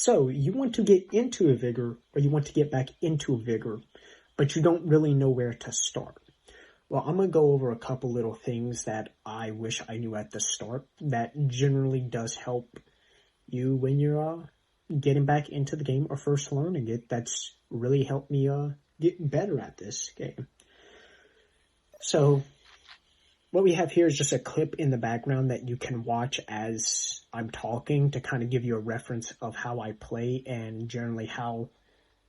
So you want to get into a vigor, or you want to get back into a vigor, but you don't really know where to start. Well, I'm going to go over a couple little things that I wish I knew at the start that generally does help you when you're getting back into the game or first learning it. That's really helped me get better at this game. So what we have here is just a clip in the background that you can watch as I'm talking to kind of give you a reference of how I play and generally how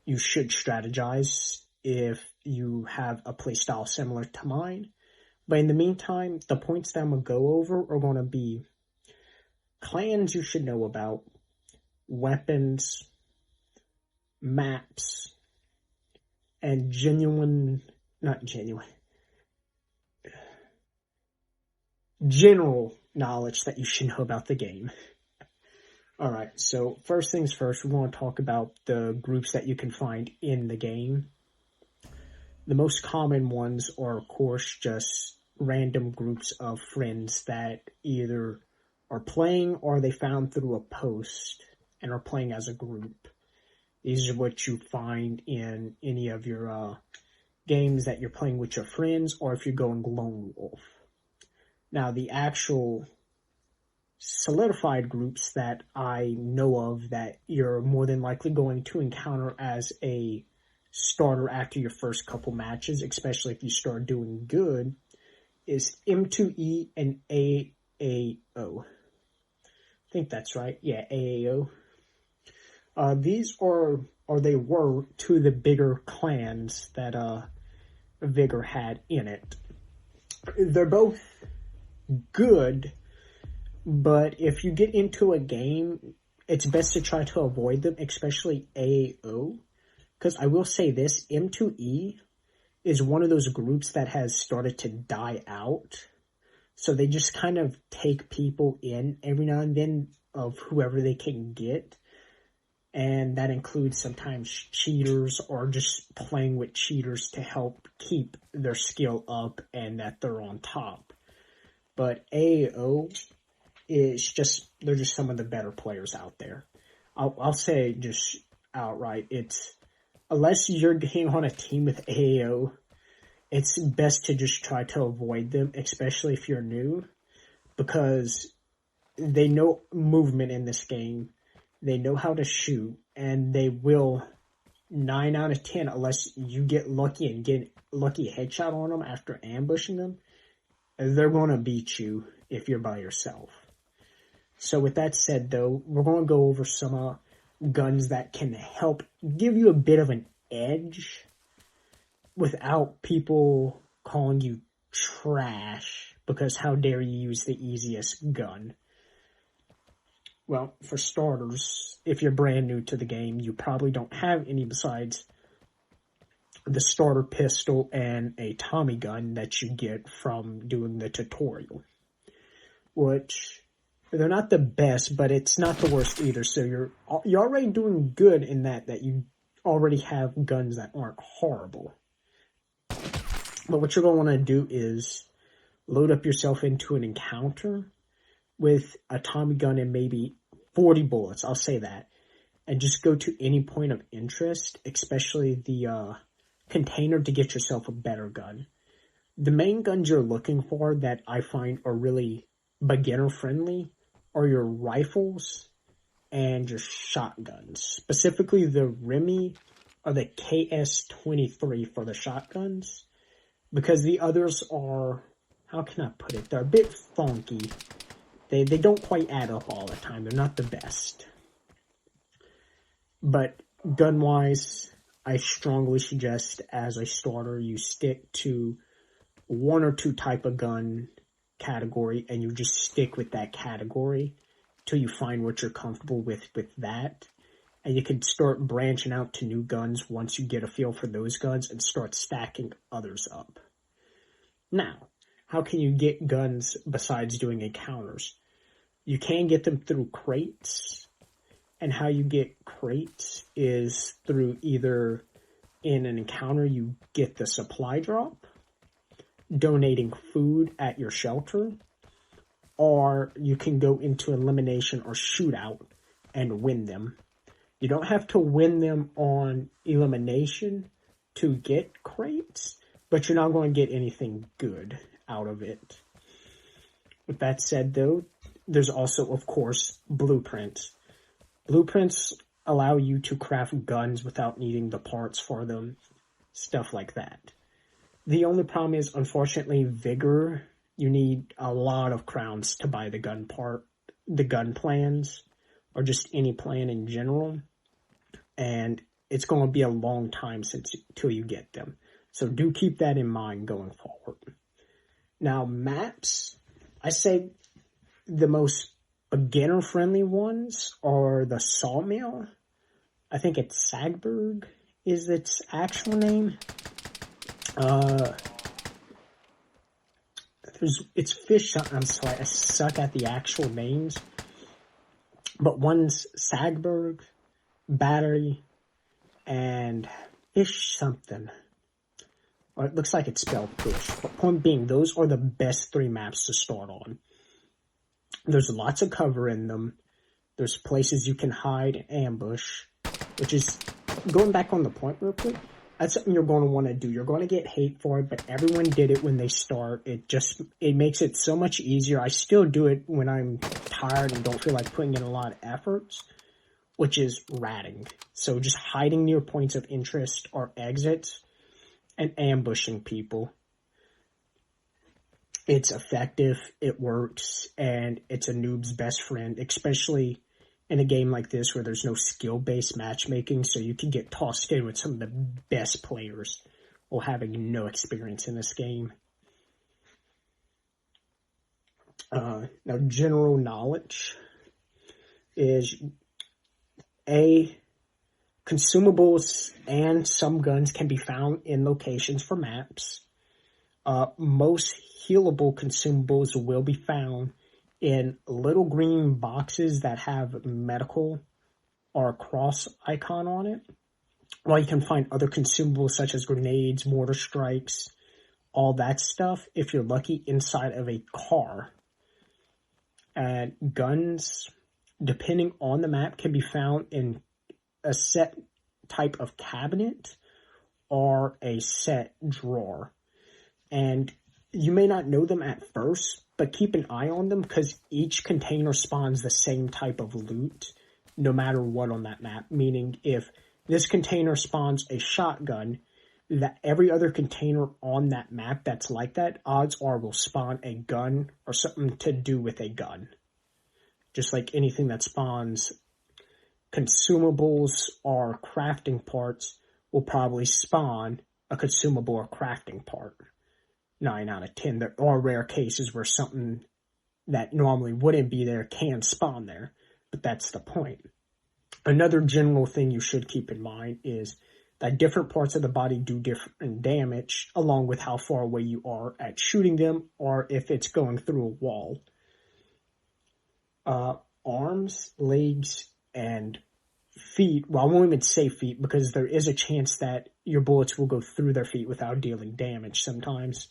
you should strategize if you have a play style similar to mine. But in the meantime, the points that I'm going to go over are going to be clans you should know about, weapons, maps, and general knowledge that you should know about the game. Alright, so first things first, we want to talk about the groups that you can find in the game. The most common ones are, of course, just random groups of friends that either are playing or they found through a post and are playing as a group. These are what you find in any of your games that you're playing with your friends, or if you're going lone wolf. Now, the actual solidified groups that I know of that you're more than likely going to encounter as a starter after your first couple matches, especially if you start doing good, is M2E and AAO. I think that's right. Yeah, AAO. These are, or they were, two of the bigger clans that Vigor had in it. They're both good, but if you get into a game, it's best to try to avoid them, especially AAO. Because I will say this, M2E is one of those groups that has started to die out. So they just kind of take people in every now and then of whoever they can get. And that includes sometimes cheaters or just playing with cheaters to help keep their skill up and that they're on top. But AAO is just, they're just some of the better players out there. I'll say just outright, it's, unless you're getting on a team with AAO, it's best to just try to avoid them, especially if you're new, because they know movement in this game, they know how to shoot, and they will, 9 out of 10, unless you get lucky and get lucky headshot on them after ambushing them, they're going to beat you if you're by yourself. So with that said, though, we're going to go over some guns that can help give you a bit of an edge without people calling you trash, because how dare you use the easiest gun. Well, for starters, if you're brand new to the game, you probably don't have any besides the starter pistol and a Tommy gun that you get from doing the tutorial, which they're not the best, but it's not the worst either. So you're already doing good in that you already have guns that aren't horrible. But what you're going to want to do is load up yourself into an encounter with a Tommy gun and maybe 40 bullets, I'll say that, and just go to any point of interest, especially the container, to get yourself a better gun. The main guns you're looking for that I find are really beginner friendly are your rifles and your shotguns. Specifically the Remy or the KS-23 for the shotguns, because the others are, how can I put it, they're a bit funky. They don't quite add up all the time. They're not the best. But gun-wise, I strongly suggest as a starter you stick to one or two type of gun category, and you just stick with that category till you find what you're comfortable with that. And you can start branching out to new guns once you get a feel for those guns and start stacking others up. Now, how can you get guns besides doing encounters? You can get them through crates, and how you get crates is through either in an encounter you get the supply drop, donating food at your shelter, or you can go into elimination or shootout and win them. You don't have to win them on elimination to get crates, but you're not going to get anything good out of it. With that said, though, there's also, of course, blueprints. Blueprints allow you to craft guns without needing the parts for them, stuff like that. The only problem is, unfortunately, vigor. You need a lot of crowns to buy the gun plans, or just any plan in general. And it's going to be a long time till you get them. So do keep that in mind going forward. Now, maps, I say the most beginner-friendly ones are the Sawmill. I think it's Sagberg is its actual name. It's fish. I'm sorry, I suck at the actual names. But one's Sagberg, Battery, and fish something. Or it looks like it's spelled fish. But point being, those are the best 3 maps to start on. There's lots of cover in them. There's places you can hide and ambush, which is, going back on the point real quick, that's something you're going to want to do. You're going to get hate for it, but everyone did it when they start. It makes it so much easier. I still do it when I'm tired and don't feel like putting in a lot of efforts, which is ratting. So just hiding near points of interest or exits and ambushing people. It's effective, it works, and it's a noob's best friend, especially in a game like this where there's no skill-based matchmaking, so you can get tossed in with some of the best players while having no experience in this game. Now, general knowledge is consumables and some guns can be found in locations for maps. Most healable consumables will be found in little green boxes that have medical or a cross icon on it. While you can find other consumables such as grenades, mortar strikes, all that stuff, if you're lucky, inside of a car. And guns, depending on the map, can be found in a set type of cabinet or a set drawer. And you may not know them at first, but keep an eye on them because each container spawns the same type of loot no matter what on that map. Meaning if this container spawns a shotgun, that every other container on that map that's like that, odds are will spawn a gun or something to do with a gun. Just like anything that spawns consumables or crafting parts will probably spawn a consumable or crafting part. 9 out of 10. There are rare cases where something that normally wouldn't be there can spawn there, but that's the point. Another general thing you should keep in mind is that different parts of the body do different damage along with how far away you are at shooting them or if it's going through a wall. Arms, legs, and feet, well, I won't even say feet because there is a chance that your bullets will go through their feet without dealing damage sometimes.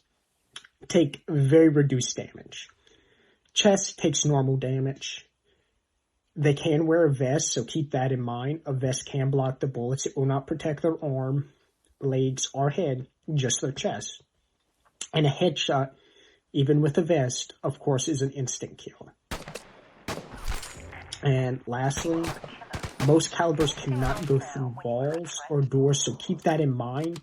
Take very reduced damage. Chest takes normal damage. They can wear a vest, so keep that in mind. A vest can block the bullets. It will not protect their arm, legs, or head, just their chest. And a headshot, even with a vest, of course, is an instant kill. And lastly, most calibers cannot go through walls or doors, so keep that in mind.